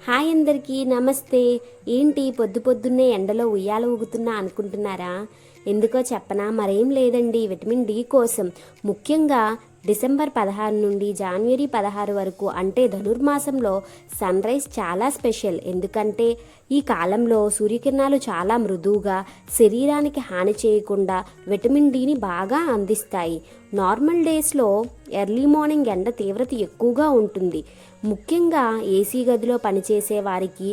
Hi అందరికీ నమస్తే. ఏంటి పొద్దు పొద్దున్నే ఎండలో ఉయ్యాల ఊగుతున్నా అనుకుంటున్నారా? ఎందుకో చెప్పనా, మరేం లేదండి, విటమిన్ డి కోసం. ముఖ్యంగా డిసెంబర్ 16 నుండి జనవరి 16 వరకు అంటే ధనుర్మాసంలో సన్ రైజ్ చాలా స్పెషల్. ఎందుకంటే ఈ కాలంలో సూర్యకిరణాలు చాలా మృదువుగా శరీరానికి హాని చేయకుండా విటమిన్ డిని బాగా అందిస్తాయి. నార్మల్ డేస్లో ఎర్లీ మార్నింగ్ ఎండ తీవ్రత ఎక్కువగా ఉంటుంది. ముఖ్యంగా ఏసీ గదిలో పనిచేసే వారికి,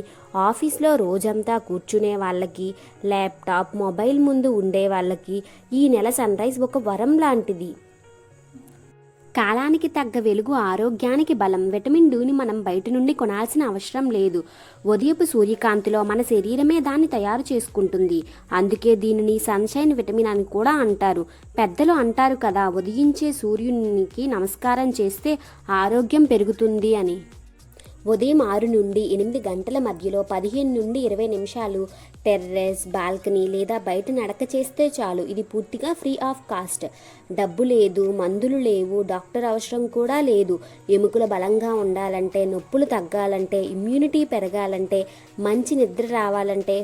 ఆఫీస్లో రోజంతా కూర్చునే వాళ్ళకి, ల్యాప్టాప్ మొబైల్ ముందు ఉండే వాళ్ళకి ఈ నెల సన్ రైజ్ ఒక వరం లాంటిది. కాలానికి తగ్గ వెలుగు ఆరోగ్యానికి బలం. విటమిన్ డిని మనం బయట నుండి కొనాల్సిన అవసరం లేదు. ఉదయపు సూర్యకాంతిలో మన శరీరమే దాన్ని తయారు చేసుకుంటుంది. అందుకే దీనిని సన్షైన్ విటమిన్ అని కూడా అంటారు. పెద్దలు అంటారు కదా, ఉదయించే సూర్యునికి నమస్కారం చేస్తే ఆరోగ్యం పెరుగుతుంది అని. ఉదయం 6 నుండి 8 గంటల మధ్యలో 15 నుండి 20 నిమిషాలు టెర్రస్, బాల్కనీ లేదా బయట నడక చేస్తే చాలు. ఇది పూర్తిగా ఫ్రీ ఆఫ్ కాస్ట్. డబ్బు లేదు, మందులు లేవు, డాక్టర్ అవసరం కూడా లేదు. ఎముకలు బలంగా ఉండాలంటే, నొప్పులు తగ్గాలంటే, ఇమ్యూనిటీ పెరగాలంటే, మంచి నిద్ర రావాలంటే,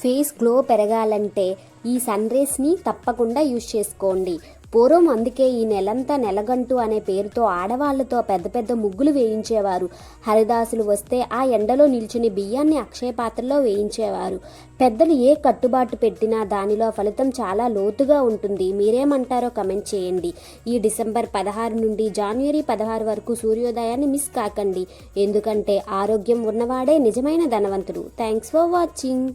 ఫేస్ గ్లో పెరగాలంటే ఈ సన్ రేస్ని తప్పకుండా యూజ్ చేసుకోండి. పూర్వం అందుకే ఈ నెలంతా నెలగంటు అనే పేరుతో ఆడవాళ్లతో పెద్ద పెద్ద ముగ్గులు వేయించేవారు. హరిదాసులు వస్తే ఆ ఎండలో నిల్చుని బియ్యాన్ని అక్షయ పాత్రలో వేయించేవారు. పెద్దలు ఏ కట్టుబాటు పెట్టినా దానిలో ఫలితం చాలా లోతుగా ఉంటుంది. మీరేమంటారో కమెంట్ చేయండి. ఈ డిసెంబర్ 16 నుండి జనవరి 16 వరకు సూర్యోదయాన్ని మిస్ కాకండి. ఎందుకంటే ఆరోగ్యం ఉన్నవాడే నిజమైన ధనవంతుడు. Thanks for watching.